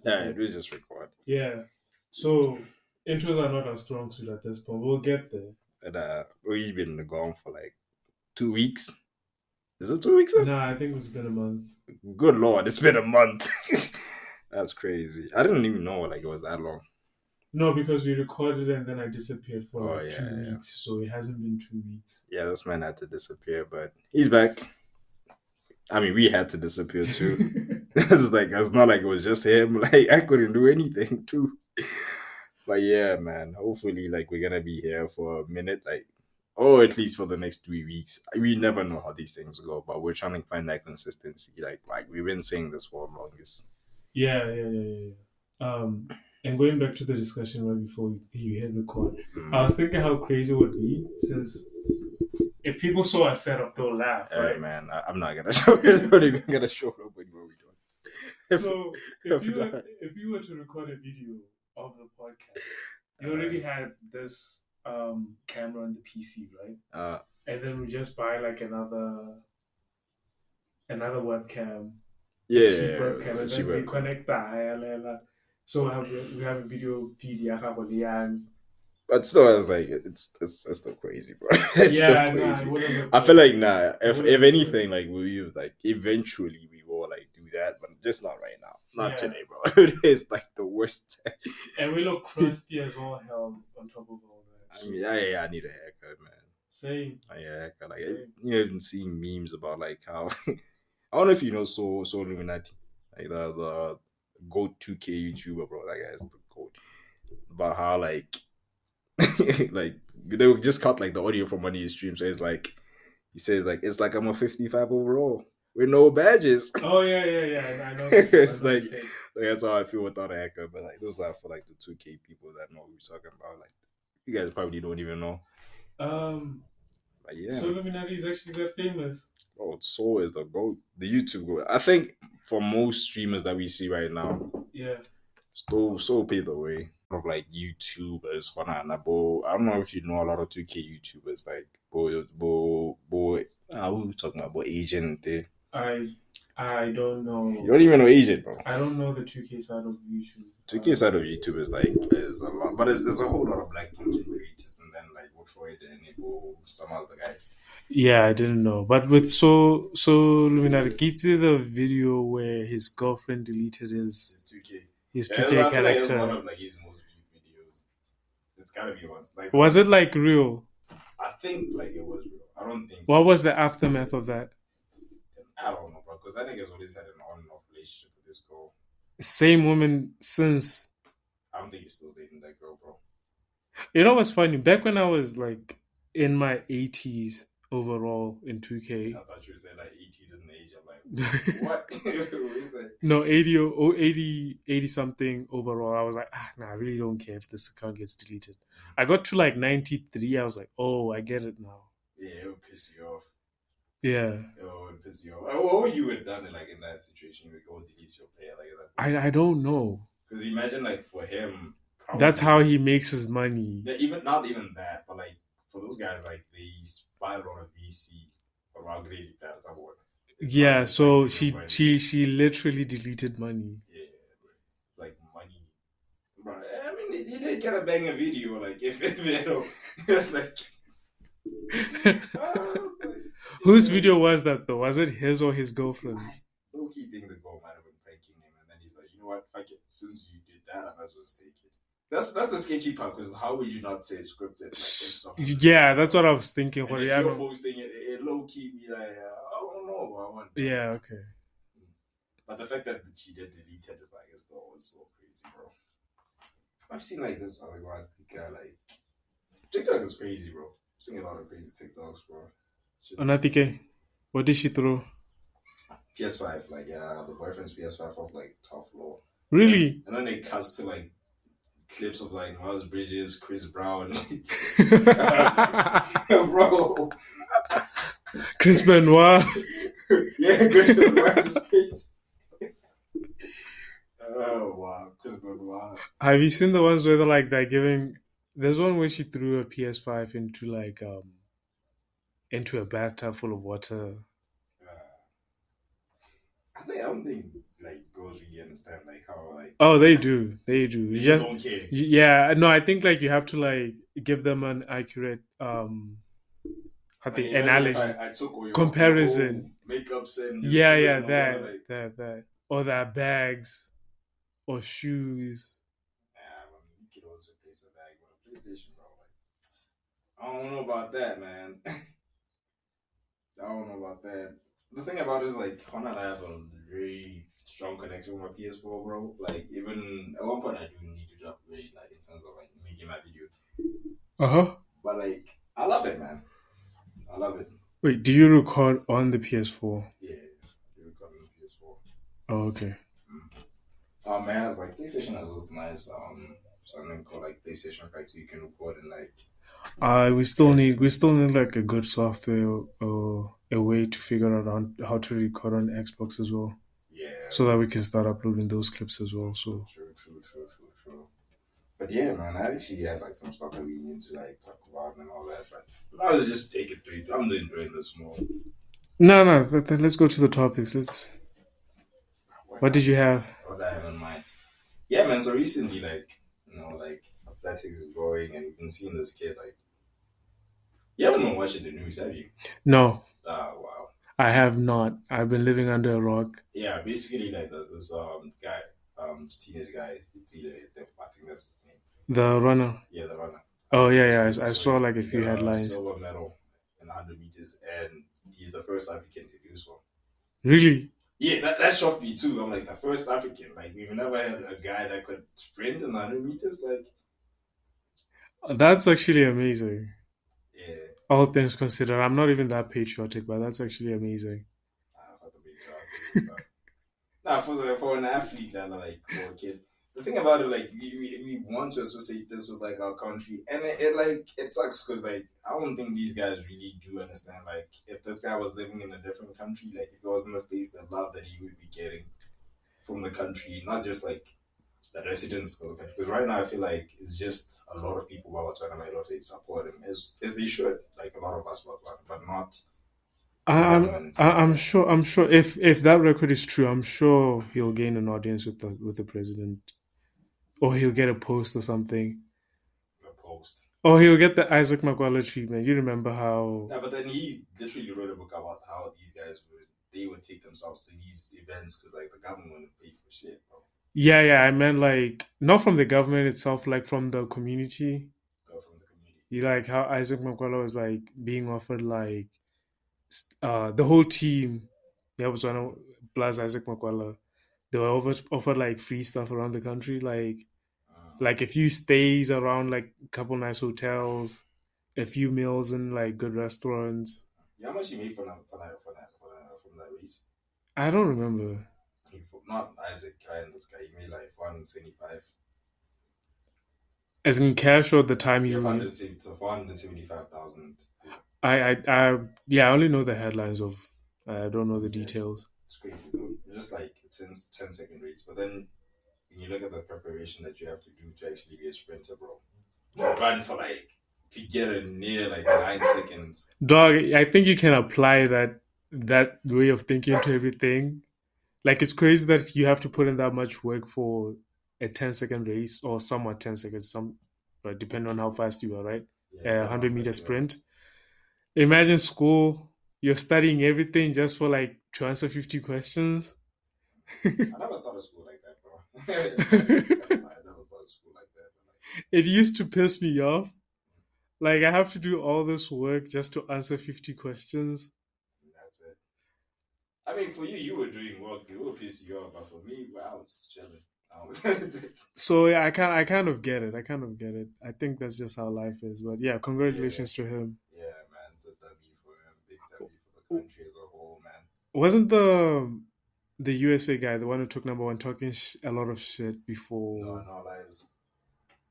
Yeah, it will just record. Yeah. So intros are not our strong suit at this point. We'll get there. And we've been gone for like 2 weeks. Is it 2 weeks? Nah, I think it's been a month. Good lord, it's been a month. That's crazy. I didn't even know like it was that long. No, because we recorded and then I disappeared for Oh like yeah, 2 weeks. So it hasn't been 2 weeks. yeah. This man had to disappear, but he's back. I mean, we had to disappear too. It's not like it was just him. Like I couldn't do anything too. But yeah, man. Hopefully, like we're gonna be here for a minute, like, or at least for the next 3 weeks. We never know how these things go, but we're trying to find that consistency. Like we've been saying this for the longest. Yeah. And going back to the discussion right before you hit record, Mm. I was thinking how crazy it would be since if people saw us set up, they'll laugh, right? Man, I'm not gonna show. I'm not even gonna show nobody what we're doing. So if you were to record a video of the podcast, you already had this camera on the PC, right? And then we just buy like another webcam, cheap webcam, and then we connect that. So we have a video feed, but still, I was like, it's still crazy, bro. It's still crazy. I feel like if anything, like we like eventually we will like do that, but just not right now. Not today, bro. It is like the worst. And we look crusty as all hell on top of all that. I mean, I need a haircut, man. Same. Yeah, like you even seeing memes about like how I don't know if you know So Illuminati, like the GOAT 2K YouTuber, bro. That guy's the GOAT. About how like like they would just cut like the audio from one of his streams. So it's like he says like it's like I'm a 55 overall with no badges. Oh yeah. I know. It's like that's how I feel without a haircut. But like those are for like the 2K people that know what we're talking about. Like you guys probably don't even know. But yeah. So Illuminati is actually that famous. Oh, So is the GOAT, the YouTube GOAT. I think for most streamers that we see right now, yeah, So paved the way of like YouTubers. I don't know if you know a lot of 2K YouTubers like who we talking about? Boy Asian. I don't know. You don't even know Asian, bro. I don't know the 2K side of YouTube. 2K side of YouTube is like there's a lot, but there's a whole lot of black content creators, and then like Troy and some other guys. Yeah, I didn't know. But with So Illuminati, Gitsi, the video where his girlfriend deleted his 2K. His 2K character. Like it's one of like his most viewed videos. It's gotta be one. Like, was it like real? I think like it was real. I don't think. What was the aftermath of that? I don't know, bro. Because that nigga's always had an on and off relationship with this girl. Same woman since. I don't think he's still dating that girl, bro. You know what's funny? Back when I was like in my 80s overall in 2K. I thought you would say like 80s in age. I'm like, what? What is that? No, 80 something overall. I was like, nah, I really don't care if this account gets deleted. I got to like 93. I was like, oh, I get it now. Yeah, it would piss you off. Yeah. It would piss you off. What would you have done like in that situation? You would go delete your player like that? I don't know. Because imagine like for him. That's how he makes his money. Not even that, but like for those guys, like they buy a lot of VC around great that's about. Yeah, so she literally deleted money. Yeah, it's like money. But I mean, he did get a banger video. Like if you know, it's like. Whose video was that though? Was it his or his girlfriend's? Low key think the girl might have been pranking him, and then he's like, you know what? Fuck it. Since you did that, I might as well just take it. That's the sketchy part, because how would you not say scripted? Like, yeah, that's what I was thinking. If you're posting it low key be like, I don't know. Yeah, okay. But the fact that she did delete it is like, it's so crazy, bro. I've seen like this other one, like TikTok is crazy, bro. I'm seeing a lot of crazy TikToks, bro. Onatike, what did she throw? PS5, like the boyfriend's PS5 off like top floor. Really? And then it cuts to like clips of like Miles Bridges, Chris Brown. Bro. Chris Benoit. Yeah, Chris Benoit is crazy. Oh wow, Chris Benoit. Have you seen the ones where they're giving? There's one where she threw a PS5 into a bathtub full of water. I don't think like girls really understand like how like. Oh, they do. They do. They You just just don't care. yeah. No, I think like you have to like give them an accurate how Like the imagine if analogy I took all your whole comparison. makeup set and just Yeah, threw it yeah, in the water like. that, or their bags or shoes. Yeah, I mean, you could always replace a bag with a PlayStation, bro. Like, I don't know about that, man. I don't know about that. The thing about it is like Hana and I have a very strong connection with my PS4, bro. Like even at one point I do need to drop weight, like in terms of like making my video. Uh-huh. But like I love it, man. I love it. Wait, do you record on the PS4? Yeah, I do record on the PS4. Oh, okay. Man, it's like PlayStation has this nice something called like PlayStation Effect, so you can record and like. We still need like a good software or a way to figure out how to record on Xbox as well, Yeah. so that we can start uploading those clips as well. So True. But yeah, man, I actually had like some stuff that we need to like talk about and all that. But I was just take it to it. I'm enjoying this more. no, let's go to the topics. What did you have? What I have in mind? Yeah, man. So recently, like like athletics is growing, and we've been seeing this kid. Like, you haven't been watching the news, have you? No, Wow. I have not. I've been living under a rock. Yeah, basically, like there's this guy, teenage guy. It's either I think that's his name. The runner. Yeah, the runner. Oh yeah. I saw like a few got headlines. silver medal in 100 meters, and he's the first African to do so. Really? Yeah, that shocked me too. I'm like the first African. Like we've never had a guy that could sprint in 100 meters. Like, That's actually amazing. yeah, All things considered, I'm not even that patriotic, but that's actually amazing. I thought the big draw. Nah, for an athlete, like for a kid. The thing about it, like we want to associate this with like our country, and it sucks because like I don't think these guys really do understand. Like if this guy was living in a different country, like if he was in the States, the love that he would be getting from the country, not just like the residents of the country. Because right now I feel like it's just a lot of people who are trying to like they support him as they should. Like a lot of us, but not. I'm sure. If that record is true, I'm sure he'll gain an audience with the president, or he'll get a post or something. A post. Or he'll get the Isaac Makwala treatment. You remember how? Yeah, but then he literally wrote a book about how these guys would take themselves to these events because like the government wouldn't pay for shit, bro. Yeah. I meant like not from the government itself, like from the community. Go from the community. You like how Isaac Makwala was like being offered like the whole team. Yeah, was one of plus Isaac Makwala. They were offered like free stuff around the country, like a few stays around like a couple nice hotels, a few meals in like good restaurants. Yeah, how much he made from that race? I don't remember. Not Isaac and this guy. He made like 475. As in cash or the time he made? 475,000. I only know the headlines of. I don't know the details. It's crazy though. It's just like 10-second race, but then when you look at the preparation that you have to do to actually be a sprinter, bro, to run for like to get a near like 9 seconds. Dog, I think you can apply that way of thinking to everything. Like it's crazy that you have to put in that much work for a 10-second race or somewhat 10 seconds, but depending on how fast you are, right? Yeah, 100-meter sprint. Imagine school, you're studying everything just for like to answer 50 questions. I never thought of school like that, bro. I never thought of school like that. It used to piss me off. Like I have to do all this work just to answer 50 questions. That's it. I mean, for you were doing work. It will piss you off, but for me, well, I was chilling. So yeah, I kind of get it. I think that's just how life is. But yeah, congratulations to him. Yeah, man, it's a W for him. Big W for the country as a whole, man. Wasn't the USA guy the one who took number one talking a lot of shit before? No lies.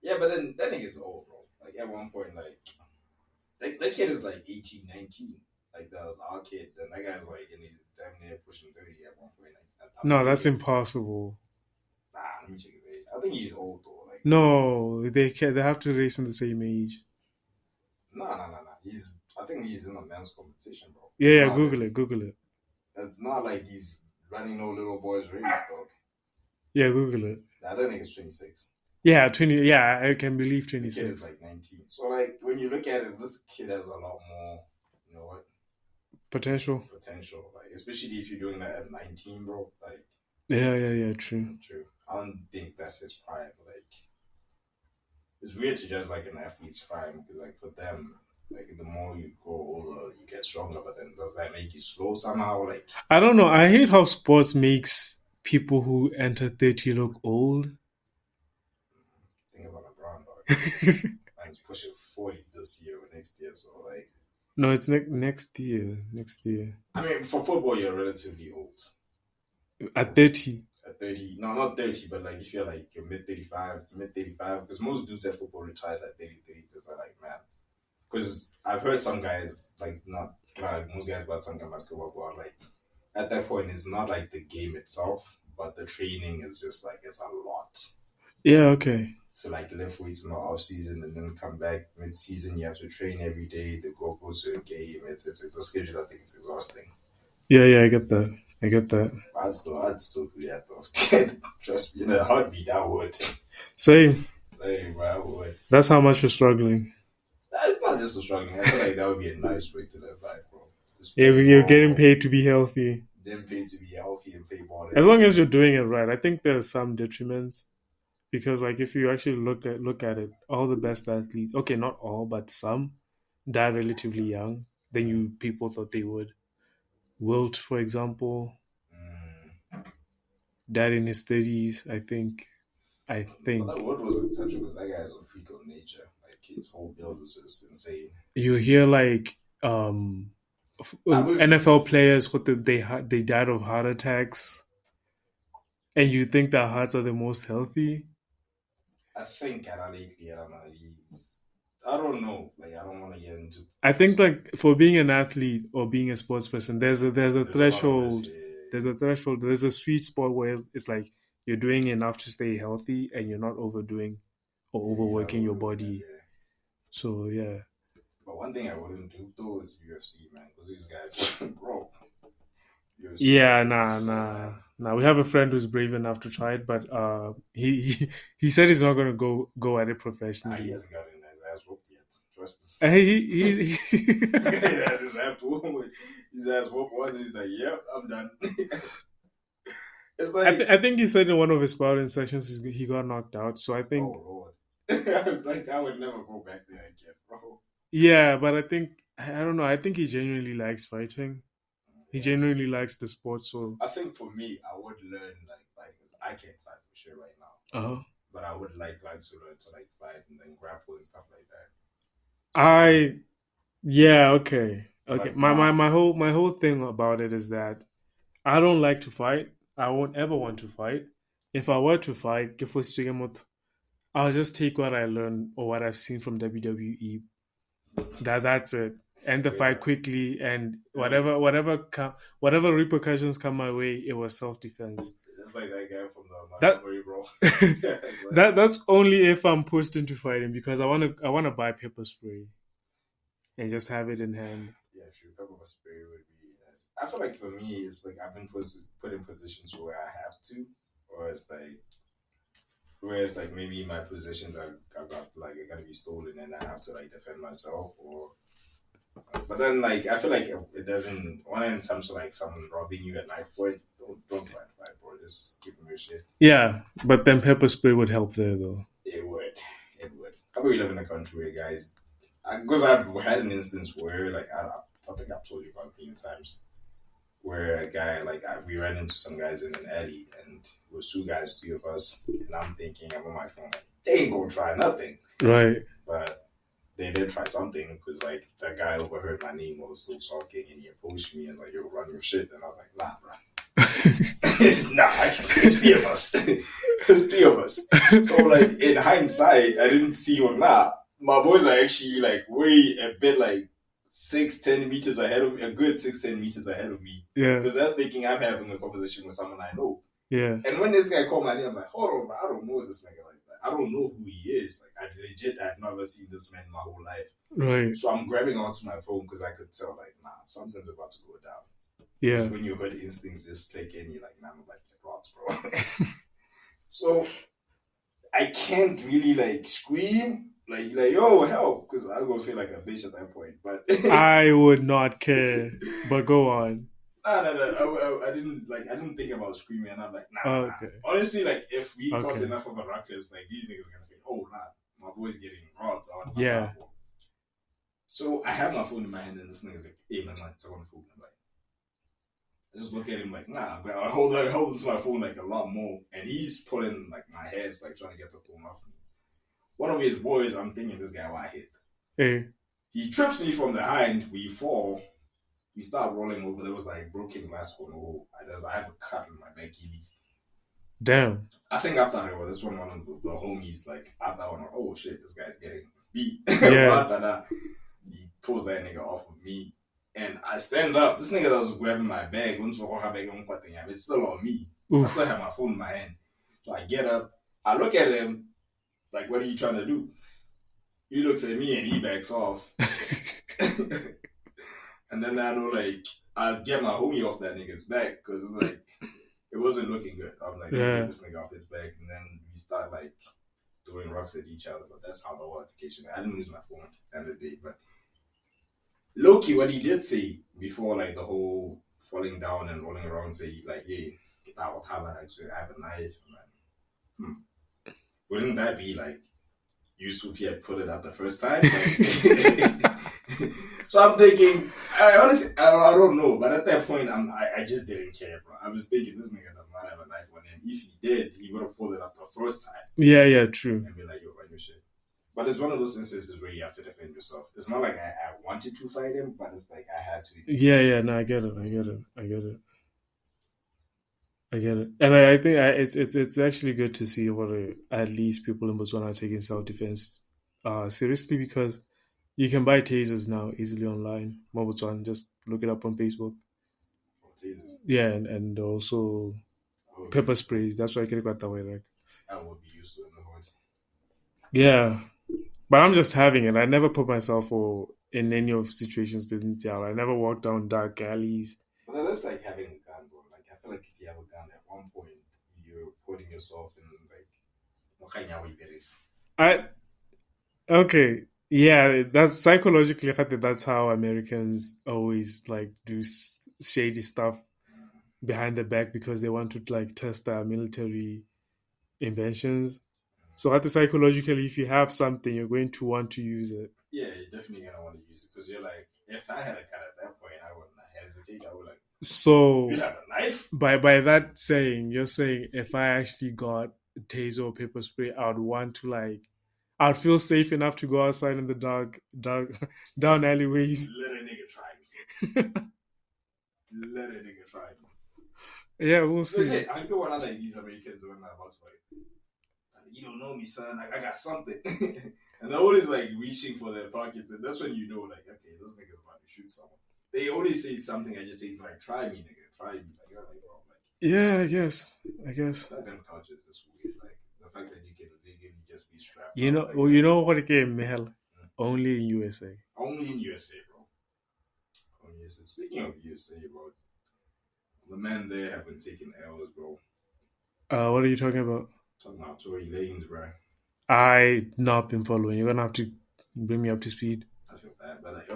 Yeah, but then that nigga's old, bro. Like at one point, like that kid is like 18, 19. Like our kid, then that guy's like in his damn near pushing 30 at one point. Like, no, that's impossible. Nah, let me check his age. I think he's old though. Like no, they have to race in the same age. No. I think he's in a men's competition, bro. Yeah, Google it. It's not like he's running no little boys race, dog. Yeah, Google it. I don't think it's 26. Yeah, 20. Yeah, I can believe The kid is 26. like 19. So like when you look at it, this kid has a lot more, you know what, Potential. potential. Like especially if you're doing that at 19, bro. Like Yeah, yeah, yeah. True. true. I don't think that's his prime. Like it's weird to judge like an athlete's prime because like for them, like the more you grow older, you get stronger. But then does that make you slow somehow? Like I don't know. I hate how sports makes people who enter 30 look old. think about LeBron, dog. Man's pushing 40 this year or next year. So like, No, it's next year. Next year. I mean, for football, you're relatively old. At 30. At 30, no, not 30, but like if you're like you're mid 35, because most dudes at football retired at 33 because they're like, man, because I've heard some guys like not like most guys, but some guys basketball, but like at that point, it's not like the game itself, but the training is just like it's a lot Yeah, okay. to like lift weights in the off season and then come back mid season. You have to train every day to go to a game. It's the schedule. I think it's exhausting. Yeah, yeah, I get that. I get that. I'd still do that though. Trust me, in a heartbeat, I would. Same. Hey, bro, I would. That's how much you're struggling. It's not just a struggling. I feel like that would be a nice way to live life, bro. Just Yeah, play you're getting ball, paid to be healthy. then pay to be healthy and play ball As every long as you're day. doing it right. I think there's some detriments because like if you actually look at it, all the best athletes, okay, not all, but some die relatively young than Mm, you people thought they would. Wilt, for example, mm. died in his 30s, I think. I But that think. word was exceptional. That guy is a freak of nature. Like his whole build was just insane. You hear like I mean, NFL players what they died of heart attacks, and you think their hearts are the most healthy. I think lately, I don't know. I don't know. Like I don't want to get into. I think like for being an athlete or being a sports person, there's a There's a lot of risk threshold. here. There's a threshold. There's a sweet spot where it's like you're doing enough to stay healthy and you're not overdoing or Yeah, you're not overworking your overdoing that. body. Yeah. So yeah, But one thing I wouldn't do though is UFC, man, because these guys, bro, UFC yeah, fighters is nah, fun, nah, man. nah. We have a friend who's brave enough to try it, but he said he's not gonna go at it Nah, he professionally. hasn't gotten his ass whooped yet. Trust me. He This guy has his rap to him. His ass whooped once, and he's like, "Yep, I'm done." It's like, I think he said in one of his sparring sessions he got knocked out. So I oh think lord. I was like, I would never go back there again, bro. yeah, but I think I don't know. I think he genuinely likes fighting. He Yeah, genuinely likes the sport. So I think for me, I would learn like fighting. I can't fight for sure right now, uh but I would like to learn to like fight and then grapple and stuff like that. So like, I yeah okay okay. but my My whole thing about it is that I don't like to fight. I won't ever want to fight. If I were to fight, I'll just take what I learned or what I've seen from WWE. That's it. End the where's fight that? quickly, and Yeah, whatever repercussions come my way, it was self defense. it's like that guy from the That Montgomery, bro. Like, that's only if I'm pushed into fighting because I wanna buy pepper spray and just have it in hand. yeah, true. Pepper spray would be nice. I feel like for me, it's like I've been put in positions where I have to, or it's like where it's like maybe my positions I got like I gotta be stolen and I have to like defend myself or. But then like I feel like it doesn't. When it comes to like someone robbing you at knife point, don't try and fight, bro. Just give them your shit. Yeah, but then pepper spray would help there though. It would. It would. How about we live in a country where guys, because I've had an instance where like I think I've told you about plenty of times where a guy like we ran into some guys in an alley and it was two guys, three of us, and I'm thinking I'm on my phone like they ain't gonna try nothing, Right. but they did try something because like that guy overheard my name while I was still talking and he approached me and was like yo run your shit and I was like nah bro. It's not. There's three of us. There's three of us. So like in hindsight, I didn't see or nah. My boys are actually like way a bit like 6, 10 meters ahead of me, a good 6, 10 meters ahead of me. Yeah. Because they're thinking I'm having a conversation with someone I know. Yeah. And when this guy called my name, I'm like, hold on, bro, I don't know this nigga like that. I don't know who he is. Like I legit had never seen this man in my whole life. Right. So I'm grabbing onto my phone because I could tell like, nah, something's about to go down. Yeah. When you heard instincts just take in, you're like, nah, I'm about to get robbed, bro. So I can't really like scream like yo help because I'm gonna feel like a bitch at that point. But I would not care. But go on. no. I didn't think about screaming. And I'm like nah. Okay. Honestly, like if we cause Okay. enough of a ruckus, like these niggas are gonna think, oh nah, my boy's getting robbed on Yeah. Halabo. So I have my phone in my hand and this nigga's like, hey man, it's on the phone. I'm like, I just look at him like, nah, but I hold onto my phone like a lot more. And he's pulling like my hands, like trying to get the phone off me. One of his boys, I'm thinking this guy will hit. Hey. He trips me from behind, we fall, we start rolling over. There was like broken glass on the wall. I have a cut in my back. Damn. I think after that, well, this one of the homies like at that one, oh shit, this guy's getting beat. But Yeah. after that, he pulls that nigga off of me. And I stand up. This nigga that was grabbing my bag, it's still on me. I Oof. still have my phone in my hand. So I get up. I look at him, like, what are you trying to do? He looks at me and he backs off. And then I know, like, I'll get my homie off that nigga's back because it's like, it wasn't looking good. I'm like, let me get this nigga off his back. And then we start, like, doing rocks at each other. But that's how the whole altercation. I didn't lose my phone at the end of the day. But Loki, what he did say before, like, the whole falling down and rolling around, say, like, hey, get out, actually, I have a knife. Man. Wouldn't that be, like, Yusuf had put it out the first time? Like, so I'm thinking, I honestly, I don't know. But at that point, I just didn't care, bro. I was thinking, this nigga does not have a knife on him. If he did, he would have pulled it up the first time. Yeah, true. And be like, yo, run your shit. But it's one of those instances where you have to defend yourself. It's not like I wanted to fight him, but it's like I had to. Yeah, no, I get it. I get it, and I think it's actually good to see what at least people in Botswana are taking self defense seriously because you can buy tasers now easily online. Botswana, just look it up on Facebook. Oh, Jesus. Yeah, and also pepper spray. That's why I get it that way. Like, I would be used to in the hood. yeah, but I'm just having it. I never put myself or in any of situations didn't tell. I never walk down dark alleys. But then that's like having a gun, bro. Like I feel like if you have a gun, at one point you're putting yourself in like I Okay. Yeah, that's psychologically. I think that's how Americans always like do shady stuff behind the back because they want to like test their military inventions. So, at the psychologically, if you have something, you're going to want to use it. Yeah, you're definitely gonna want to use it because you're like, if I had a gun at that point, I wouldn't hesitate. I would like, So, you have a knife? by that saying, you're saying if I actually got a taser or pepper spray, I would want to like, I'd feel safe enough to go outside in the dark, down alleyways. Let a nigga try me. Let a nigga try me. Yeah, we'll see. Legit, I feel one of like these Americans when I'm about to fight. You don't know me, son. Like, I got something. And they're always like reaching for their pockets, and that's when you know, like, okay, this nigga's about to shoot someone. They always say something. I just say like, "Try me, nigga, try me." Like, you're like, bro, like, Yeah, I guess. that gun culture is just weird. Like the fact that you can legally just be strapped You up. know, Like well, you know what it came, Mel? Only in USA. only in USA, bro. Only USA. Speaking of USA, bro, the men there have been taking L's, bro. What are you talking about? Talking about Tory Lanez, bro. I not been following. You're gonna have to bring me up to speed. I feel bad, but like,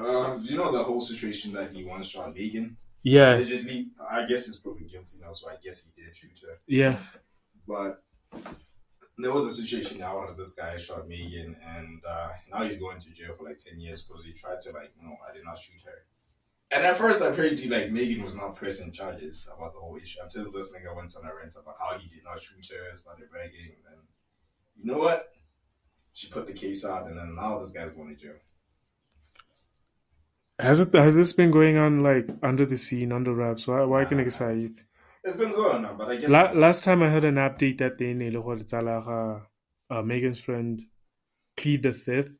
you know the whole situation that he once shot Megan. Yeah, Allegedly, I guess he's probably guilty now, so I guess he did shoot her. yeah. But there was a situation now where this guy shot Megan, and now he's going to jail for like 10 years because he tried to like, no, I did not shoot her. And at first, I apparently like Megan was not pressing charges about the whole issue until this nigga went on a rant about how he did not shoot her, started bragging, and then you know what? She put the case out, and then now this guy's going to jail. Has this been going on like under the scene, under wraps? Why can I say it? It's been going on, but I guess Last time I heard an update that they Megan's friend plead the fifth,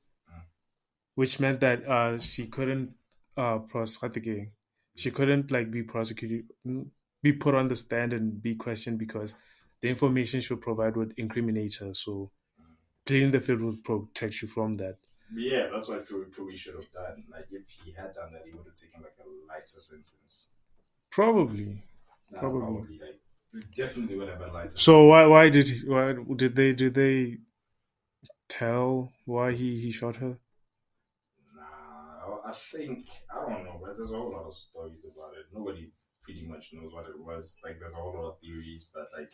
which meant that she couldn't she couldn't like be prosecuted, be put on the stand and be questioned because the information she would provide would incriminate her. So pleading the fifth would protect you from that. Yeah, that's what Tory should have done. Like, if he had done that, he would have taken like a lighter sentence. Probably. Probably like We definitely would have enlightened So why critics. why did he, why did they tell why he shot her? Nah, I think I don't know, but there's a whole lot of stories about it. Nobody pretty much knows what it was. Like, there's a whole lot of theories, but like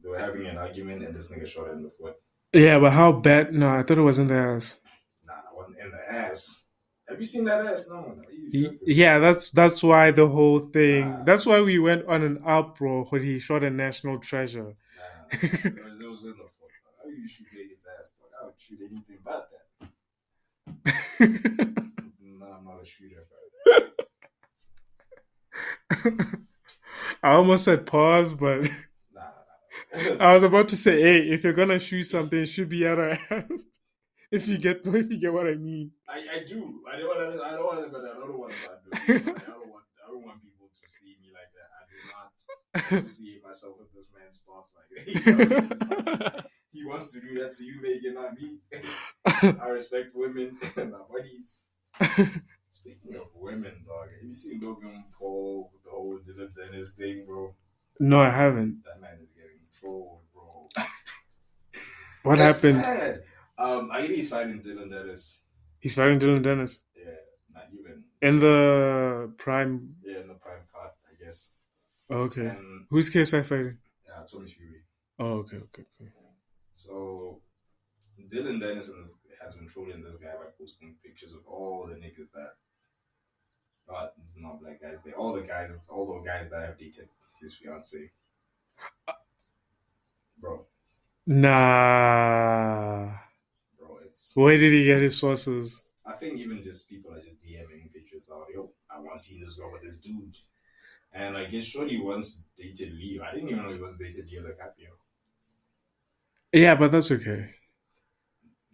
they were having an argument, and this nigga shot her in the foot. Yeah, but how bad? No, I thought it was in the ass. Nah, it wasn't in the ass. Have you seen that ass? No, no, you tripping, bro. Yeah, that's why the whole thing. Nah, That's why we went on an uproar when he shot a national treasure. nah. It was in the foot. How you shoot his ass? Like, I would shoot anything but that. No, I'm not a shooter, bro. I almost said pause, but Nah, nah, nah. I was about to say, "Hey, if you're gonna shoot something, it should be at her ass." If you get what I mean. I do. I don't want to start doing it. I don't want people to see me like that. I do not associate myself with this man's thoughts like that. He wants to do that to you, Megan, not me. I respect women and my buddies. Speaking of women, dog, have you seen Logan Paul with the whole Dylan Dennis thing, bro? No, I haven't. That man is getting trolled, bro. What It's happened? sad. I think he's fighting Dylan Dennis. He's fighting Dylan Dennis Yeah, not even. in the prime. Yeah, in the prime card, I guess. Oh, okay, And who's KSI fighting? Tommy Fury. Oh, okay. So Dylan Dennis has been trolling this guy by posting pictures of all the niggas that not black guys. They all the guys that have dated his fiance, bro. Nah. Bro, it's. Where did he get his sources? I think even just people are just DMing pictures out. Yo, I want to see this girl with this dude. And I guess Shorty once dated Leo. I didn't even know he was dated Leo DiCaprio. Yeah, but that's okay.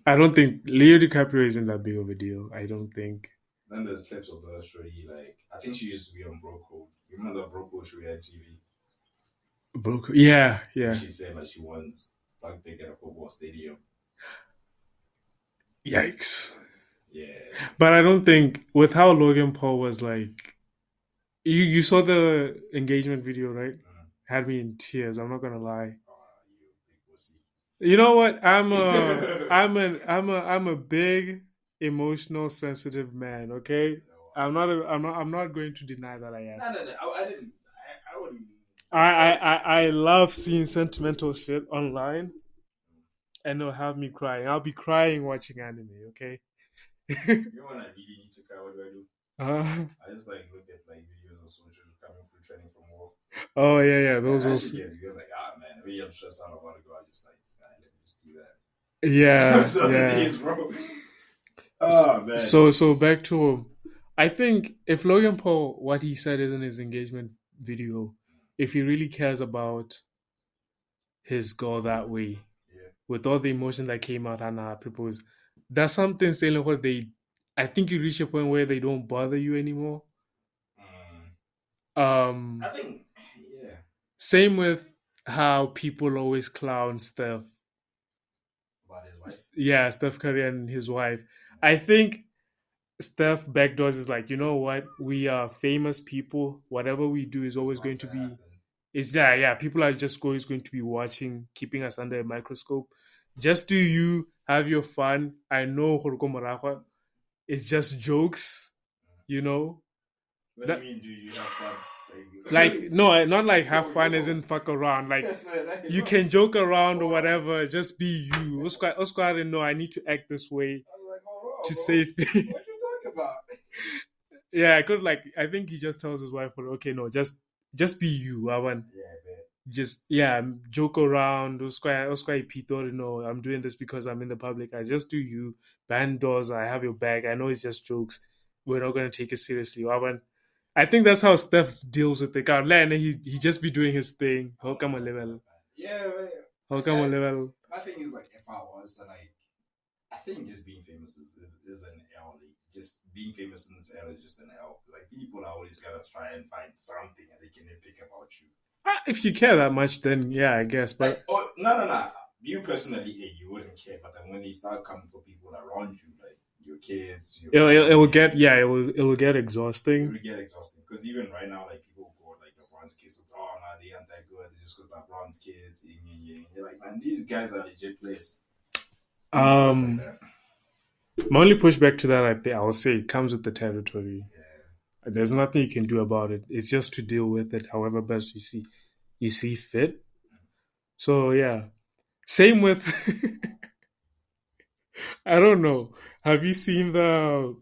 I don't think Leo DiCaprio isn't that big of a deal. I don't think. Then there's clips of the Shorty, like, I think she used to be on Bro Code. You remember that Bro Code Shorty on TV? Broke. Yeah, And yeah. she said, like, she wants to take a football stadium. Yikes. Yeah. But I don't think with how Logan Paul was like, you saw the engagement video, right? Had me in tears. I'm not gonna lie. You big pussy. You know what? I'm a big emotional sensitive man. Okay, I'm not going to deny that I am. No. I didn't. I wouldn't. I love seeing sentimental shit online, and it'll have me crying. I'll be crying watching anime. Okay. You know when I really need to cry, what do? Uh, I just like look at like videos of soldiers coming through training from war. oh yeah. Those That also. shit gets you like, man, really I'm stressed out about to go. I just like, let me just do that. Yeah, So it yeah. is, bro. Oh man. So back to him. I think if Logan Paul, what he said is in his engagement video, if he really cares about his girl that way, Yeah. with all the emotion that came out and proposed, that's something saying what they. I think you reach a point where they don't bother you anymore. I think, yeah. Same with how people always clown Steph. About his wife. Yeah, Steph Curry and his wife. I think Steph backdoors is like, you know what? We are famous people. Whatever we do is always going to be. Happen. It's yeah. People are just always going to be watching, keeping us under a microscope. Just do you have your fun. I know Jorge Moraga. It's just jokes, you know. What do you mean? Do you have fun? Like no, not like have fun as in fuck around. Like you can joke around or whatever. Just be you. Oscar didn't know I need to act this way I was like, hold on, to bro. save me. What you talking about? Yeah, I could like. I think he just tells his wife, "Okay, no, just be you. I want Yeah, man. just joke around. Oscar Pito, you know, I'm doing this because I'm in the public. I just do you. Band doors. I have your back. I know it's just jokes. We're not gonna take it seriously. I want. I think that's how Steph deals with it. And he just be doing his thing. How come a level? Yeah, man. How come a level? My thing is like, if I was to like, I think just being famous is an L. Like, just being famous in this L is just an L. Like, people are always gotta try and find something that they can nitpick about you. If you care that much, then yeah, I guess. But like, oh, no. You personally, you wouldn't care. But then when they start coming for people around you, like your kids, it will get it will get exhausting. It will get exhausting because even right now, like people go like LeBron's kids, oh no, they aren't that good. It's just because LeBron's kids. You're like, man, these guys are legit players. Stuff like that. My only pushback to that, I will say, it comes with the territory. Yeah. There's nothing you can do about it. It's just to deal with it, however best you see fit. So yeah, same with. I don't know. Have you seen the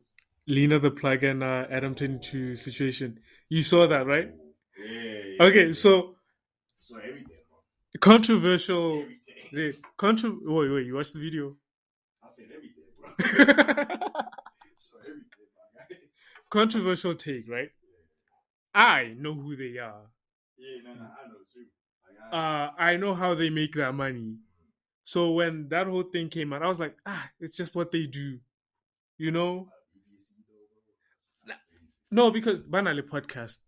Lena the Plug and Adam 22 situation? You saw that, right? Yeah. Okay, so everything, bro. Controversial. Everything. Wait, you watched the video? I said everything, bro. So everything, my guy. Controversial take, right? I know who they are. Yeah, no, I know too. I know how they make that money. So when that whole thing came out, I was like, it's just what they do, you know? No, because Banale podcast,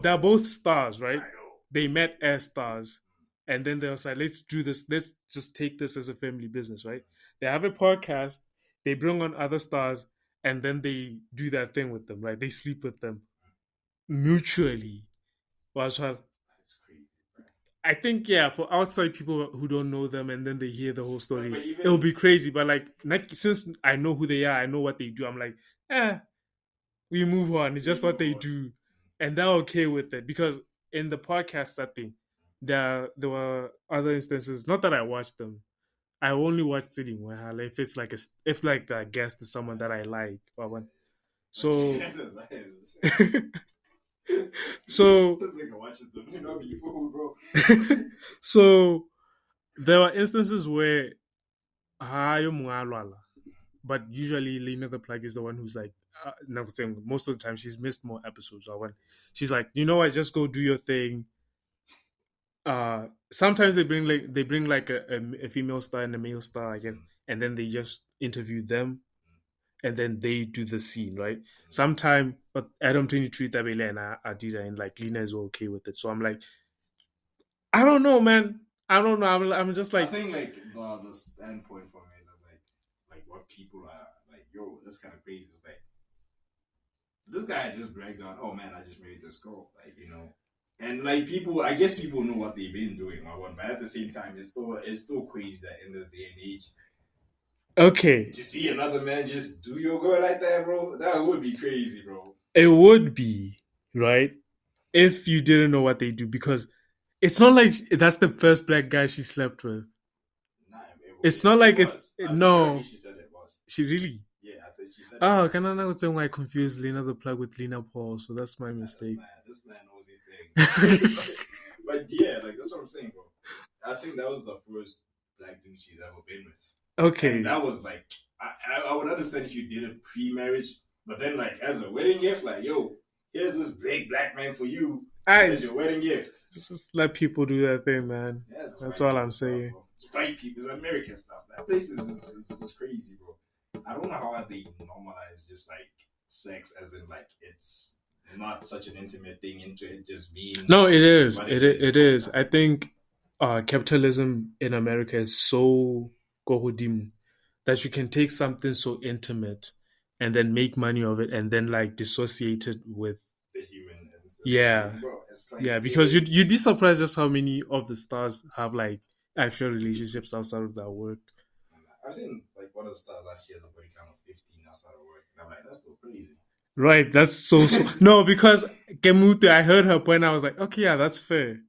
they're both stars, right? They met as stars, and then they was like, let's do this. Let's just take this as a family business, right? They have a podcast. They bring on other stars, and then they do that thing with them, right? They sleep with them mutually. That's crazy, bro. I think, yeah, for outside people who don't know them and then they hear the whole story, but it'll be crazy. But like, since I know who they are, I know what they do. I'm like, we move on. It's just what they do, and they're okay with it because in the podcast setting, there were other instances. Not that I watched them. I only watched it in Wahala if it's like if like the guest is someone that I like. So so this nigga watches them, be fooled, bro. So there were instances where but usually Lena the Plug is the one who's like, most of the time she's missed more episodes. Or when she's like, you know what, just go do your thing. Sometimes they bring like a female star and a male star again, and then they just interview them, and then they do the scene, right? Sometime, but Adam 23 Tabele and Adida and like Lena is okay with it. So I'm like, I don't know, man. I don't know. I'm just like, I think like the standpoint from it is like what people are like. Yo, that's kind of crazy. It's like this guy just bragged on. Oh man, I just married this girl. Like and like people, I guess people know what they've been doing. But at the same time, it's still crazy that in this day and age, okay, to see another man just do your girl like that, bro, that would be crazy, bro. It would be, right? If you didn't know what they do, because it's not like that's the first black guy she slept with. Nah, it's not like it's no. She said it was. She really? Yeah, I think she said. Oh, can I know why I confused Lena the Plug with Lena Paul? So that's my mistake. This man knows his thing. But yeah, like that's what I'm saying, bro. I think that was the first black dude she's ever been with. Okay, and that was like I would understand if you did it pre-marriage, but then like as a wedding gift, like yo, here's this big black man for you as your wedding gift. Just let people do that thing, man. Yeah, that's all I'm saying. Stuff, it's white people, it's American stuff. That place is crazy, bro. I don't know how they normalize just like sex as in like it's not such an intimate thing into it just being. No, it is. It is. I think capitalism in America is so gohodim that you can take something so intimate and then make money of it and then like dissociate it with the human. Yeah, bro, it's like, yeah, because you'd be surprised just how many of the stars have like actual relationships outside of their work. I've seen like one of the stars actually has a body count of 15 outside of work, and I'm like, that's still crazy. Right, that's so no, because Kemute, I heard her point. I was like, okay, yeah, that's fair.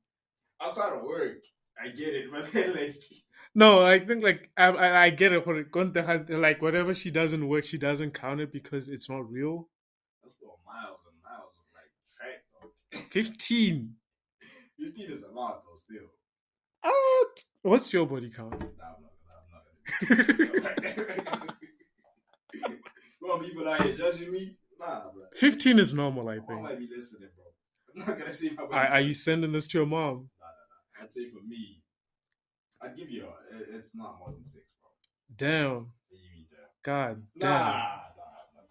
Outside of work, I get it, but then like. No, I think like I get it. Like whatever she doesn't work, she doesn't count it because it's not real. That's still miles and miles of like track, dog. 15. 15 is a lot though, still. What's your body count? Nah, I'm not. Well, people out here judging me. Nah, bro. 15 is normal, I think. I might be listening, bro. I'm not gonna say my body. Are you sending this to your mom? Nah. I'd say for me, I'd give you it's not more than 6, bro. Damn. What do you mean, damn? God damn. Nah.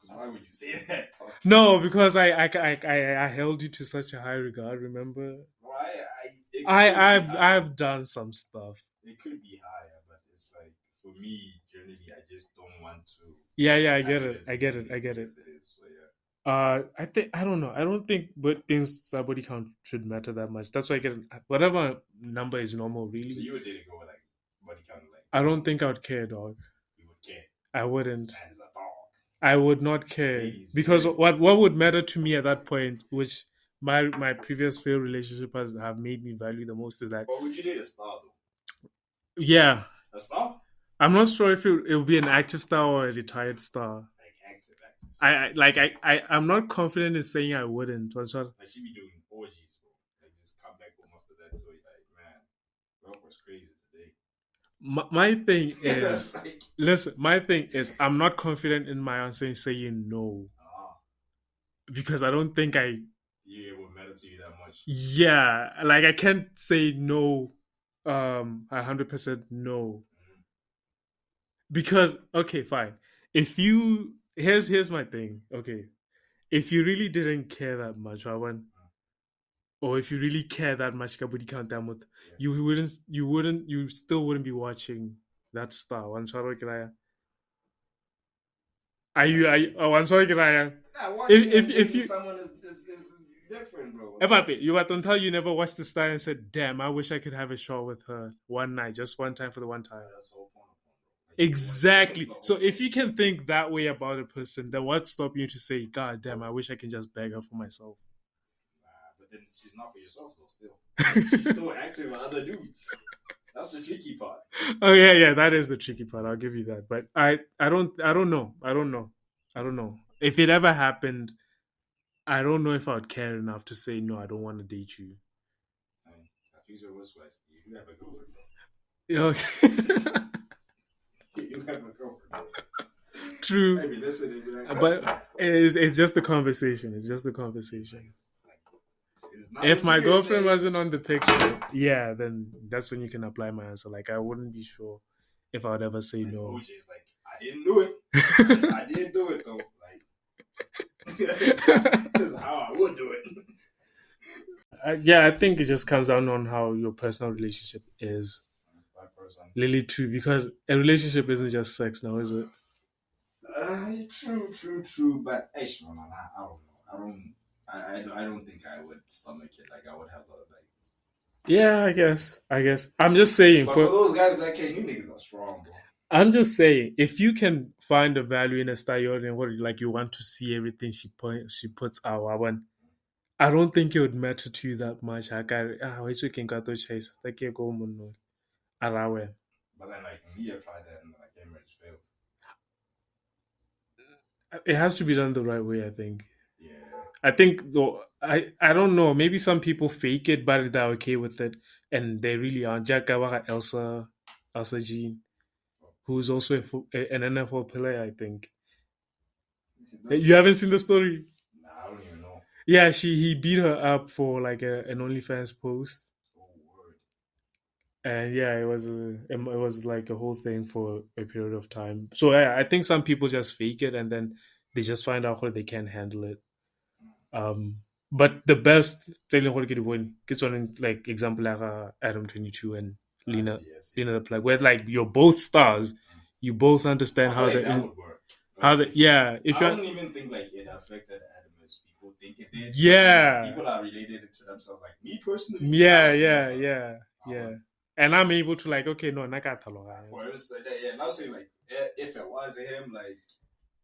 Because why would you say that? No, because I held you to such a high regard. Remember? I've done some stuff. It could be higher, but it's like for me, generally, I just don't want to. Yeah, I get it. I get it. It is, so yeah. I think I don't know. I don't think but things body count should matter that much. That's why I get whatever number is normal. So Really, you would didn't go with like body count like I don't think I would care, dog. you would care. I This wouldn't. man is a dog. I would not care Ladies because very what would matter to me at that point, which my previous failed relationship has have made me value the most, is that But would you date a star though? yeah, A star? I'm not sure if it will be an active star or a retired star. Like active, active. I'm not confident in saying I wouldn't. Like she be doing orgies, bro. Like just come back home after that. So you're like, man, work was crazy today. My thing That's is, like, listen, my thing is, I'm not confident in my answer in saying no ah, because I don't think yeah, it would matter to you that much. yeah, like I can't say no, 100% no Mm-hmm. because okay, fine. If you here's my thing, okay, if you really didn't care that much, I want, or if you really care that much, kabudi kantamut, Yeah. you still wouldn't be watching that star. I'm sorry, Kiraya. I'm sorry, Kiraya. Nah, watching and If dating you someone is different, bro. Like, Epapi, you don't tell you never watched the star and said, "Damn, I wish I could have a show with her one night, just one time for the one time." that's the whole point of porn, bro. Like, you want Exactly. the So whole if point. you can think that way about a person, then what stop you to say, "God damn, I wish I can just beg her for myself." Nah, but then she's not for yourself though. Still, she's still active with other dudes. That's the tricky part. Oh yeah, yeah, that is the tricky part. I'll give you that. But I don't know. I don't know. If it ever happened, I don't know if I would care enough to say no. I don't want to date you. I mean, use your words wisely. You have a girlfriend, bro. Okay. You have a girlfriend, bro. True. Maybe listen and be like, that's But bad. it's just the conversation. It's just the conversation. It's not a If my serious girlfriend thing. wasn't on the picture, yeah, then that's when you can apply my answer. Like I wouldn't be sure if I would ever say Like no. OJ's like, I didn't do it. I did do it though. Like, this is how I would do it. Yeah, I think it just comes down on how your personal relationship is. That person. Really true, because a relationship isn't just sex now, is it? True. But I don't know. I don't think I would stomach it. Like I would have a like. Yeah, I guess. I'm just saying But for for those guys that can, you niggas are strong, bro. I'm just saying, if you can find a value in a style and what like you want to see everything she puts out, I don't think it would matter to you that much. I got we can go to chase. Take your go mono. Arawe. But then like me, I tried that and like marriage failed. It has to be done the right way, I think. Yeah. I think though I don't know. Maybe some people fake it, but they're okay with it, and they really aren't. Jack Gawara, Elsa Jean, who's also an NFL player, I think. You haven't seen the story? Nah, I don't even know. Yeah, he beat her up for like an OnlyFans post, Oh word. and yeah, it was like a whole thing for a period of time. So yeah, I think some people just fake it, and then they just find out how they can't handle it. Um, but the best telling what could win gets on in, like example like Adam 22 and I see. Lena the plug, where like you're both stars, you both understand I feel how like that the would work. how Like the if yeah if I you're don't even think like it affected Adam as people think it did. yeah People are related to themselves. Like me personally, I yeah would yeah never. yeah I yeah, would. and I'm able to like okay no For instance, yeah, and I was saying like if it was him, like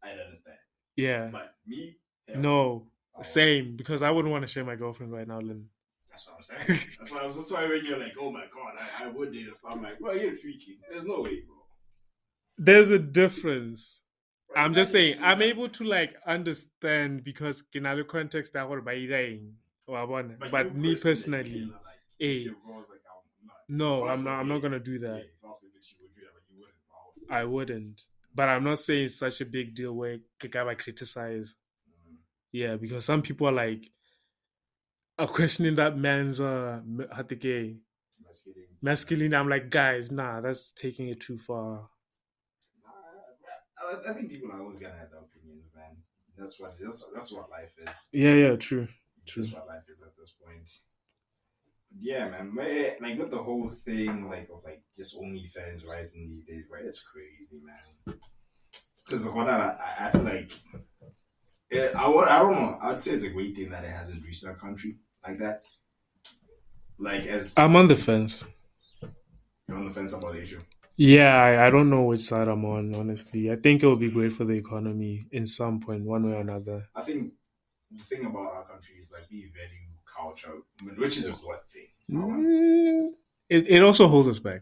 I'd understand. yeah But me, hell no. no I wouldn't. same because I wouldn't want to share my girlfriend right now, Lynn. That's what I'm saying. That's why I was just sorry when you're like, oh my god, I would date a star. I'm like, bro, you're tweaking. There's no way, bro. There's a difference. Bro, I'm just imagine saying she's I'm like, able to like understand because in other context that would by but you but me personally, personally, like, if eh, your girl's like, I'm not, no, God I'm not forbid, gonna do yeah, that. God forbid she would do that, but you wouldn't. I wouldn't. But I'm not saying it's such a big deal where I criticize. Mm, Yeah, because some people are like are questioning that man's masculinity. masculine. I'm like, guys, nah, that's taking it too far. I think people are always gonna have their opinions, man. That's what life is. Yeah, yeah, true. That's what life is at this point. Yeah, man. Like with the whole thing, like of like just OnlyFans rising these days, right? It's crazy, man. Because what I feel like I don't know. I'd say it's a great thing that it hasn't reached our country like that. Like as I'm on the fence. you're on the fence about the issue. Yeah, I don't know which side I'm on, honestly. I think it will be great for the economy in some point, one way or another. I think the thing about our country is like we value culture, which is a good thing. Mm, it also holds us back.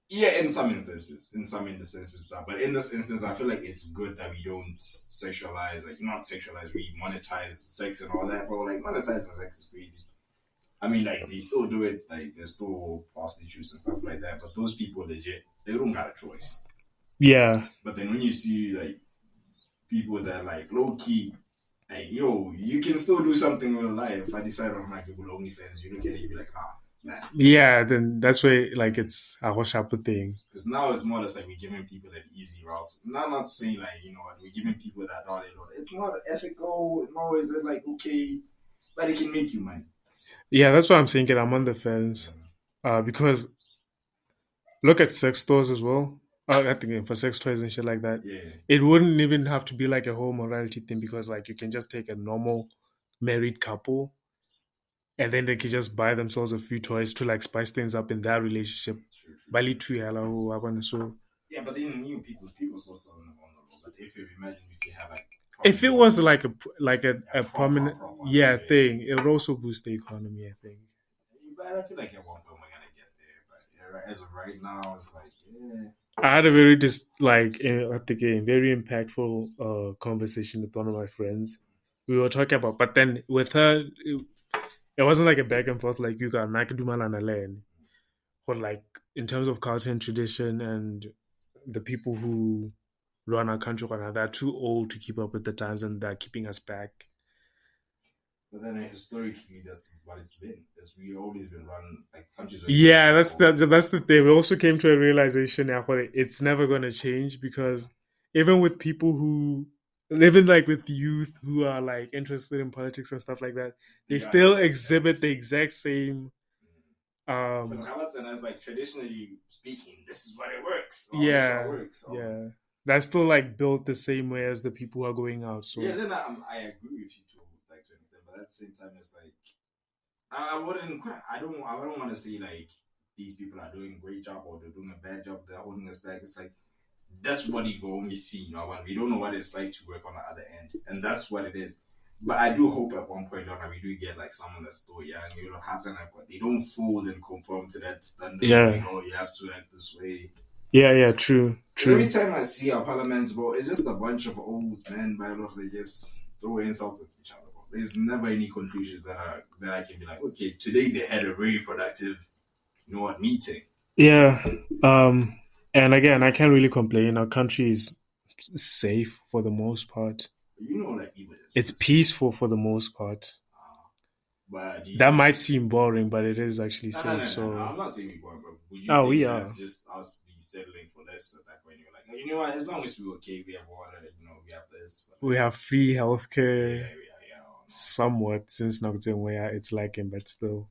Yeah, in some instances, but in this instance, I feel like it's good that we don't sexualize, like not sexualize, we monetize sex and all that. But like monetizing sex is crazy. I mean, like they still do it, like there's still prostitutes and stuff like that. But those people, legit, they don't got a choice. Yeah. But then when you see like people that like low key, like yo, you can still do something with life. I decide on like people OnlyFans, you look at it, you be like, ah, man. Yeah, then that's why like it's a Hoshapu thing. Because now it's more or less like we're giving people an easy route. Not saying like, you know what, we're giving people that route. It's not ethical, nor is it like okay, but it can make you money. Yeah, that's what I'm thinking. I'm on the fence. Because look at sex stores as well. I think for sex toys and shit like that. Yeah. It wouldn't even have to be like a whole morality thing because like you can just take a normal married couple and then they can just buy themselves a few toys to like spice things up in their relationship. True. Yeah, but then new people still selling them on the road. But if you imagine if you have like if it was like a prominent yeah, thing, it would also boost the economy, I think. But I feel like at one point we're gonna get there. But yeah, as of right now, it's like yeah. I had a very I think a very impactful conversation with one of my friends. We were talking about, but then with her, it wasn't like a back and forth like you got Nakadumala and Alain, but like in terms of culture and tradition and the people who run our country right now, they're too old to keep up with the times and they're keeping us back. But then historically, that's what it's been. As we always been run like countries. Yeah, that's the thing. We also came to a realization now it's never going to change because even with people who even like with youth who are like interested in politics and stuff like that, they still exhibit the exact same. Because Rabatzan is like traditionally speaking, this is what it works. Yeah, yeah. That's still like built the same way as the people who are going out. So yeah, then I agree with you too, like to an extent, but at the same time, it's like I don't want to say like these people are doing a great job or they're doing a bad job. They're holding us back. It's like that's what you only see, you know, when we don't know what it's like to work on the other end, and that's what it is. But I do hope at one point we do get like someone that's still young, you know, hats and but they don't fold and conform to that standard. Yeah. Like, oh, you have to act this way. Yeah, true. Every time I see our parliaments, bro, it's just a bunch of old men by law. They just throw insults at each other, bro. There's never any conclusions that I can be like, okay, today they had a very productive, you know what, meeting. Yeah. And again, I can't really complain. Our country is safe for the most part. You know, like it's peaceful for the most part. But that might seem boring, but it is actually safe. No, I'm not saying it's boring, but would you think we are. That's just us be settling for less at that point? You're like, you know what? As long as we're okay, we have water, you know, we have this. But we have free healthcare. Yeah. Somewhat, since not saying where it's lacking, but still.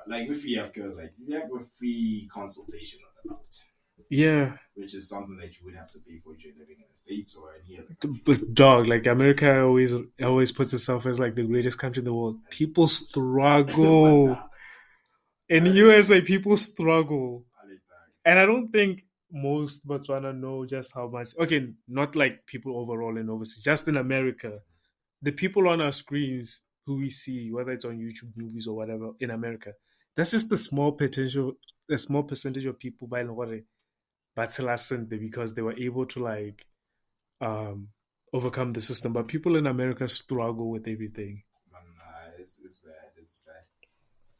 Like with free healthcare, it's like you have a free consultation on the doctor. Yeah. Which is something that you would have to pay for if you're living in the States or any other country. But dog, like America always puts itself as like the greatest country in the world. People struggle. In the USA, people struggle. And I don't think most Botswana know just how much. Okay, not like people overall in overseas, just in America. The people on our screens who we see, whether it's on YouTube movies or whatever, in America, that's just the small percentage of people by Lore. But because they were able to like overcome the system. But people in America struggle with everything. It's bad. It's bad.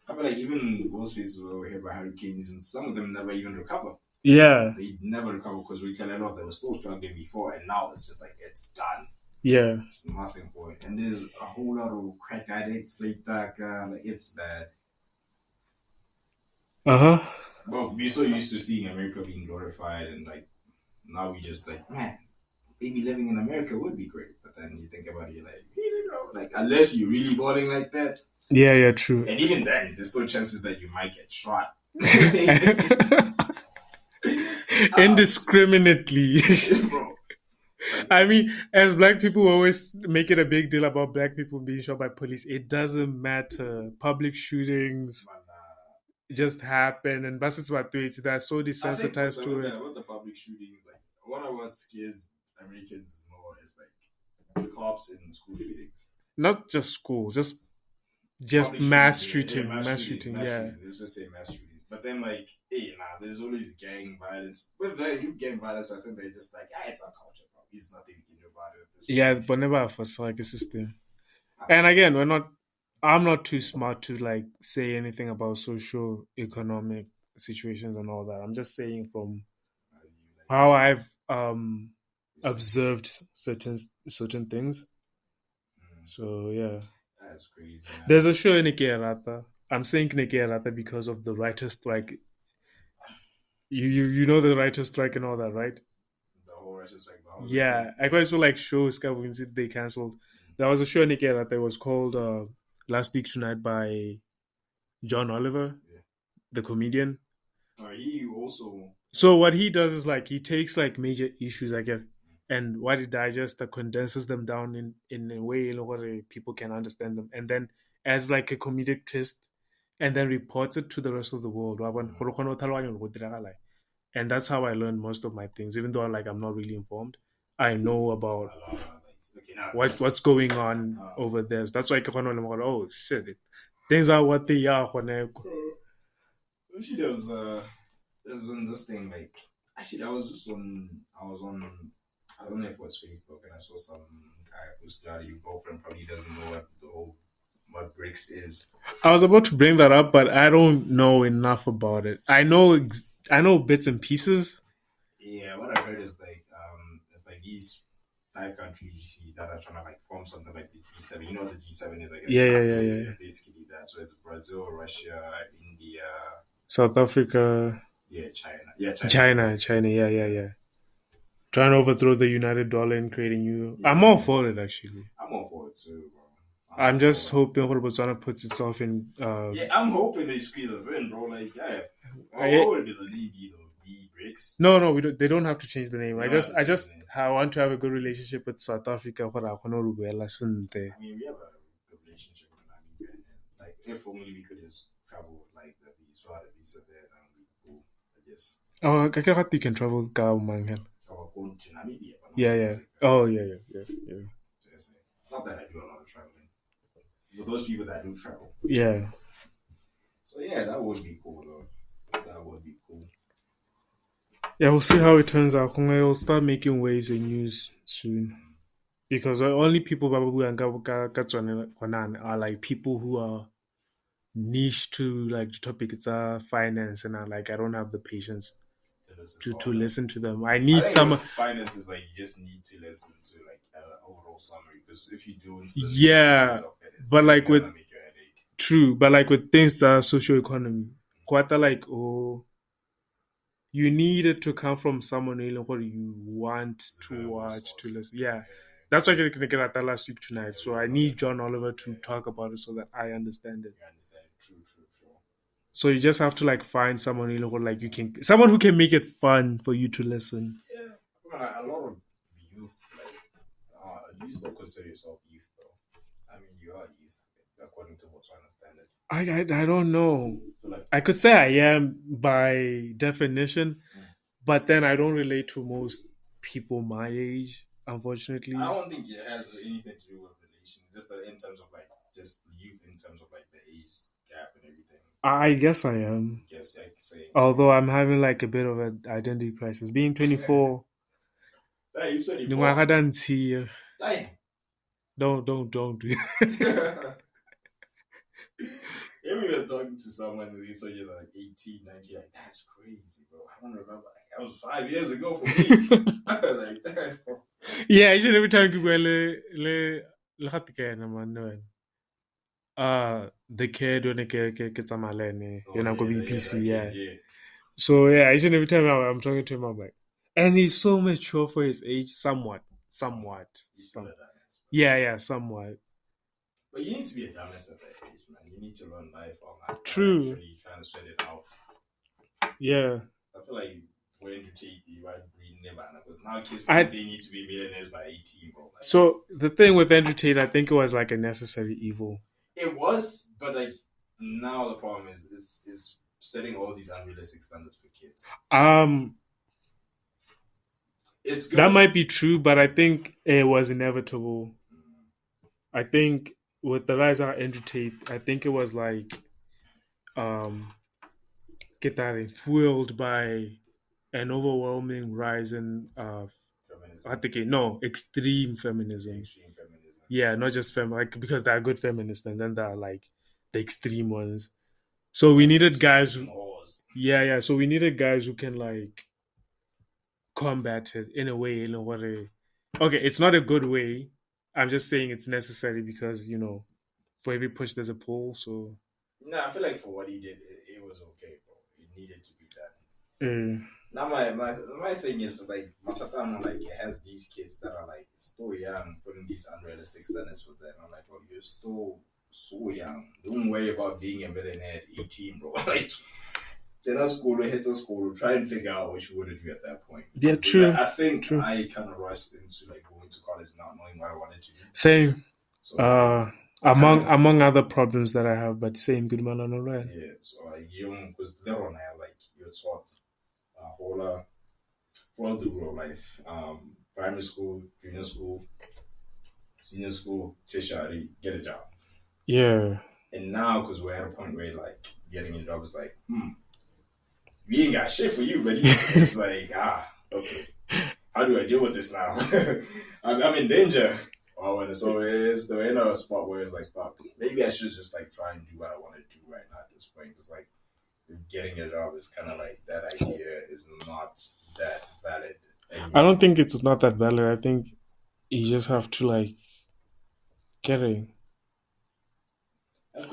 I mean, like even most places where we're hit by hurricanes, and some of them never even recover. Yeah, they never recover because we tell a lot they were still struggling before, and now it's just like it's done. Yeah, it's nothing for it, and there's a whole lot of crack addicts like that. Like it's bad. Well, we're so used to seeing America being glorified, and like now we just like, man, maybe living in America would be great. But then you think about it, you're like, really, bro? Like unless you're really balling like that. Yeah, true. And even then, there's still chances that you might get shot. Indiscriminately. Bro. I mean, as black people always make it a big deal about black people being shot by police. It doesn't matter. Public shootings Man, just happen, and that's what they're so I think with desensitized the to with it. the with the public shootings, like one of what scares Americans more is like cops in school shootings. Not just school, just Public shootings, mass yeah, shooting, mass shooting. mass Yeah, shootings. Let's just say mass shootings. But then, like, hey, nah, there's always gang violence. With very gang violence, I think they're just like, it's our culture, bro. There's nothing we can do about it at this yeah, point. but never for like a system. I And mean, again, we're not. I'm not too smart to like say anything about social economic situations and all that. I'm just saying from you like how I've you see, observed certain things. mm, So yeah, that's crazy, man. there's a show in Nikerata. I'm saying Nikerata because of the writer's strike. You know the writer's strike and all that, right? The whole retrospect, the whole Yeah, thing. I quite feel like shows they cancelled. There was a show in Nikerata that was called Last Week Tonight by John Oliver, Yeah. the comedian. He also. So what he does is like he takes like major issues, I get, and what he digests that condenses them down in a way where people can understand them, and then as like a comedic twist, and then reports it to the rest of the world. And that's how I learned most of my things, even though like I'm not really informed. I know about Like, okay, now what's going on over there. So that's why I can oh shit, things are what they are. Actually, there's on this thing like actually I was on I don't know if it was Facebook and I saw some guy posted out your girlfriend probably doesn't know what BRICS is. I was about to bring that up, but I don't know enough about it. I know bits and pieces. Yeah, what I heard is like it's like these five countries that are trying to like form something like the G7. You know what the G7 is like Yeah. basically that. So it's Brazil, Russia, India, South Africa, yeah, China. Yeah, China. Yeah. Trying to overthrow the United Dollar and creating euro. Yeah. I'm all for it actually. I'm all for it too, bro. I'm just hoping Botswana puts itself in. Yeah, I'm hoping they squeeze us in, bro. Like, yeah. I- What would be the name be though? B bricks. no, we don't. They don't have to change the name. They I don't have just, to I change just, the name. I want to have a good relationship with South Africa. I mean, we have a good relationship with Namibia, and like, if only we could just travel with like the visa there, that would be cool. I guess. Oh, I think you can travel ka Manghel. Or going to Namibia, but not Yeah, South yeah. Africa. Oh, yeah. Just, not that I do a lot of traveling. For those people that do travel. Yeah. So yeah, that would be cool though. That would be cool. Yeah, we'll see how it turns out. We'll start making waves and news soon. Because the only people probably are like people who are niche to like the topic it's finance and like I don't have the patience to listen to them. I need someone. Finance is like you just need to listen to like an overall summary because if you do, Yeah, but like with make your headache. True, but like with things that are socio economy, quite like you need it to come from someone who you want to watch to listen. Yeah. That's why I'm going to get at that last week tonight. So I need John Oliver to talk about it so that I understand it. True. So you just have to like find someone someone who can make it fun for you to listen. Yeah, a lot of youth do you still consider yourself youth though? I mean, you are youth according to what I understand it. I don't know. I could say I am by definition, but then I don't relate to most people my age. Unfortunately, I don't think it has anything to do with relation. Just in terms of like just youth, in terms of like the age gap and everything. I guess I am. Yes, I can say. Although I'm having like a bit of an identity crisis. Being 24. Hey, you 24. Damn. Don't do that. You ever been talking to someone and they told you like 18, 19, like that's crazy, bro. I don't remember. Like, that was 5 years ago for me. Like that. Yeah, each and every time you go le the kid when ke tsamalene, you know, go BPC, yeah. So yeah, each and every time I'm talking to him, I'm like, and he's so mature for his age, somewhat. Yeah, somewhat. But you need to be a dumbass at that age, man. You need to run life on that. True. Actually trying to sweat it out. Yeah. I feel like when you take the right brain never, because now kids think I they need to be millionaires by 18, bro. Like, so the thing with Andrew Tate, I think it was like a necessary evil. it was, but like now the problem is setting all these unrealistic standards for kids. Um, It's that good. might be true, but I think it was inevitable. Mm. I think with the rise of Andrew Tate, I think it was like um, get that fueled by an overwhelming rise in I Feminism, think no extreme feminism. extreme feminism. Yeah, not just like because there are good feminists and then there are like the extreme ones. So we Ones that needed just guys. seeking whores. Yeah. So we needed guys who can like combat it in a way, okay, it's not a good way. I'm just saying it's necessary because for every push there's a pull. So Nah, I feel like for what he did, it was okay, bro. It needed to be done. uh, Now my thing is like Matatano like it has these kids that are like still young, putting these unrealistic standards for them. I'm like, bro, you're still so young. Don't worry about being a millionaire at 18, bro. Like tell school, hit a school, try and figure out what you want to do at that point. yeah, Because true, I think true. I kind of rushed into like going to college not knowing what I wanted to do. Same. So like, Among other problems that I have, but same good man on right. yeah, so like you because later on I like you're taught a whole throughout the real life. Primary school, junior school, senior school, tertiary, get a job. Yeah. And now, because we're at a point where like getting a job is like, we ain't got shit for you, buddy. It's like, okay, how do I deal with this now? I'm in danger. Oh, and so it's the in a spot where it's like, fuck, maybe I should just like try and do what I want to do right now at this point. Because like getting a job is kind of like that idea is not that valid anymore. I don't think it's not that valid. I think you just have to like get it.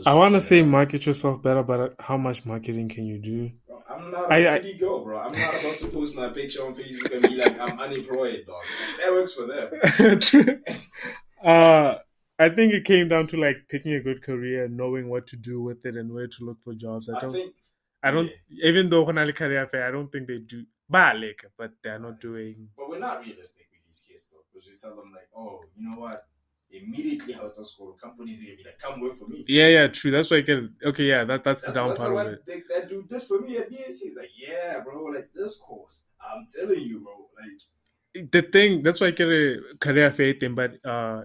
I want to say market yourself better, but how much marketing can you do? Bro, I'm not a pretty girl, bro. I'm not about to post my picture on Facebook and be like, I'm unemployed, dog. Like, that works for them. True. I think it came down to like picking a good career, knowing what to do with it, and where to look for jobs. I don't. Even though Honali career fair, I don't think they do. But they are not doing. But we're not realistic with these kids, though, because we tell them like, oh, you know what? Immediately how it's a school, companies are gonna be like, come work for me. Yeah, true. That's why I get. Okay, yeah, that's the down part of it. That dude did for me at BAC. He's like, yeah, bro, like this course. I'm telling you, bro, like the thing that's why I get a career fair thing, but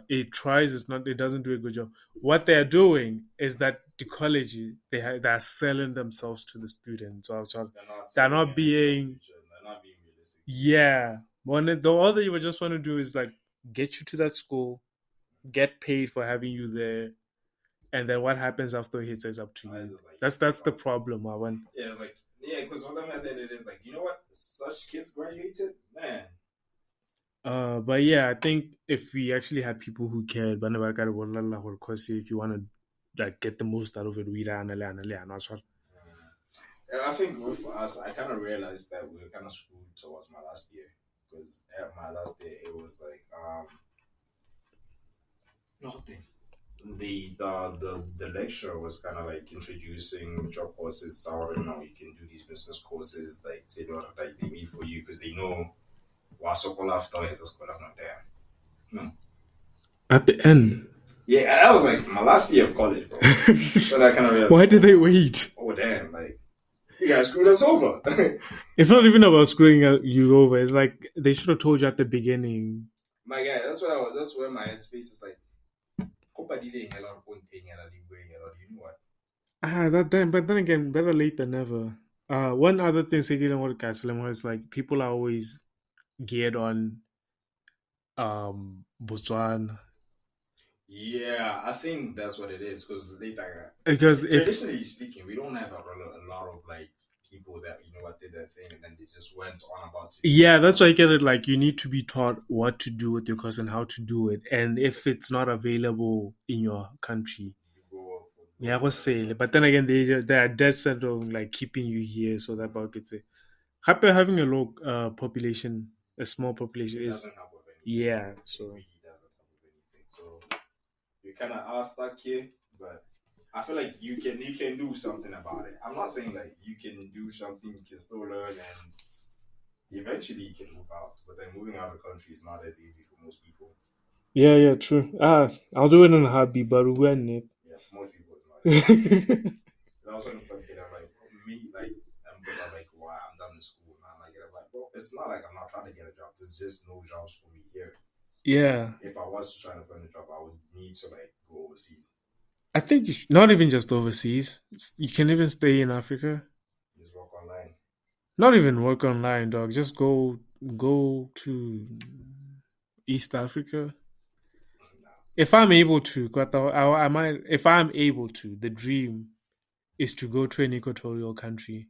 it tries. It's not. It doesn't do a good job. What they are doing is that the college they are selling themselves to the students. So they're not being realistic. Yeah, all that you just want to do is like get you to that school, get paid for having you there, and then what happens after it hits is up to you. Like, that's the problem. Yeah, it's like because what I'm at the end it is like, you know what? Such kids graduated, man. But yeah, I think if we actually had people who cared, but never got course, if you want to like get the most out of it, I think with us, I kind of realized that we were kind of screwed towards my last year because at my last year it was like nothing. The lecture was kind of like introducing job courses. So you know you can do these business courses like they need for you because they know Wasokola after has a school not there. No. At the end. Yeah, that was like my last year of college, bro. So I kind of realized. Why did they wait? Oh damn! Like you guys screwed us over. It's not even about screwing you over. It's like they should have told you at the beginning. My guy, that's where my headspace is like. You know what? But then again, better late than never. One other thing saying what Gaslam is like people are always geared on Botswana. Yeah, I think that's what it is because traditionally speaking, we don't have a lot of like people that you know what did that thing and then they just went on about to. Yeah, that's why I get it. Like you need to be taught what to do with your course and how to do it, and if it's not available in your country, I was saying. But then again, they are dead set on like keeping you here so that about gets it. Having a low population, a small population is yeah. So it really doesn't help with anything. So you kind of are stuck here, but I feel like you can do something about it. I'm not saying like you can do something, you can still learn and Eventually, you can move out, but then moving out of the country is not as easy for most people. Yeah, yeah, true. I'll do it in a heartbeat, but when it. Yeah, for most people, it's not as easy. I was talking to some kid, I'm like, bro, me, like, because I'm like, wow, I'm done in school now. I'm like, bro, it's not like I'm not trying to get a job. There's just no jobs for me here. Yeah, If I was to try to find a job, I would need to like go overseas, I think not even just overseas. You can even stay in Africa. just work online. Not even work online, dog. Just go to East Africa. Nah, If I'm able to, I might. If I'm able to, the dream is to go to an equatorial country,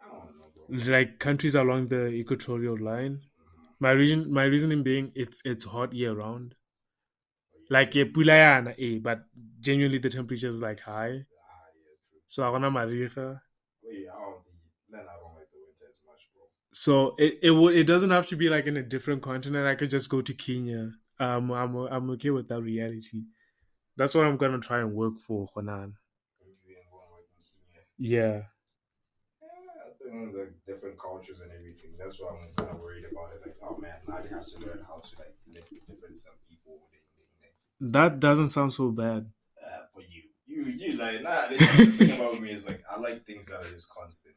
I don't know, bro. like countries along the equatorial line. Mm-hmm. My reasoning being, it's hot year round. Oh, yeah, Like true. pulayana, but genuinely the temperature is like high. Ah, yeah, true. So I wanna mariga. Oh, yeah, I don't think then I don't like the winter as much, bro. So it doesn't have to be like in a different continent. I could just go to Kenya. I'm okay with that reality. That's what I'm gonna try and work for, Honan. Maybe we ain't going like in Kenya. Yeah, Yeah, I think it's like different cultures and everything. That's why I'm kind of worried about it. Like, oh man, now they have to learn how to like live with different some people. that doesn't sound so bad. For you like nah. The thing about me is like I like things that are just constant.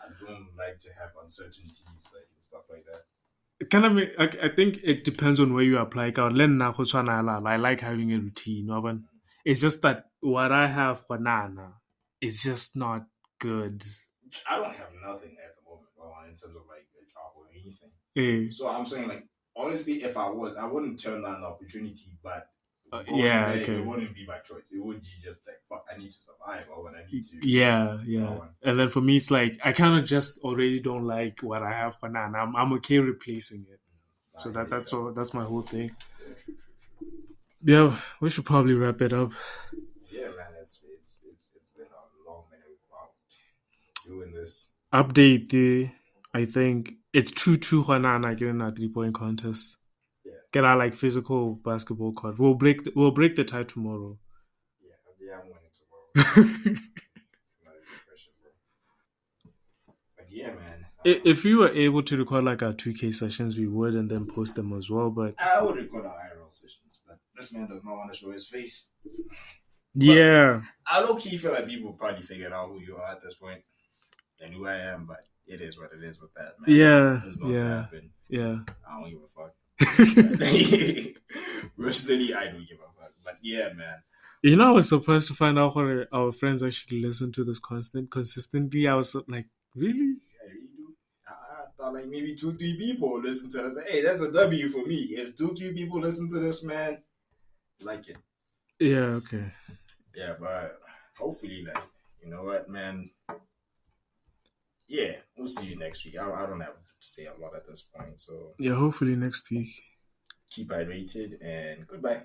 I don't like to have uncertainties like and stuff like that. Kind of, I think it depends on where you apply. I like having a routine. No, but it's just that what I have, Honan, is just not good. I don't have nothing at the moment in terms of like a job or anything. Eh, So I'm saying like honestly, if I was, I wouldn't turn down the opportunity. But going yeah, there, it okay. wouldn't be by choice. It would be just like fuck. I need to survive, or when I need to. Yeah, I yeah. want. And then for me, it's like I kind of just already don't like what I have for now. And I'm okay replacing it. I So hear you that's that. all. That's my whole thing. Yeah, true, true, true. Yeah, we should probably wrap it up. Yeah, man, it's been a long minute about doing this. Update the. I think it's 2-2 Juana getting a 3 point contest. Yeah, Get our like physical basketball court. We'll break the tie tomorrow. yeah, yeah. I'm winning tomorrow. It's not even a question, bro. But yeah, man. If we were able to record like our 2K sessions, we would and then post them as well. But I would record our IRL sessions, but this man does not want to show his face. But yeah, I low key feel like people probably figured out who you are at this point and who I am, but it is what it is with that, man. yeah, It's going to yeah, happen. yeah. I don't give a fuck. Personally, I don't give a fuck. But yeah, man. You know, I was surprised to find out what our friends actually listen to this consistently. I was like, really? I really do. I thought like maybe 2, 3 people listen to this. Hey, that's a W for me. If 2, 3 people listen to this, man, like it. Yeah, okay. Yeah, but hopefully, like, you know what, man? Yeah, we'll see you next week. I don't have to say a lot at this point. So Yeah, hopefully next week. keep hydrated and goodbye.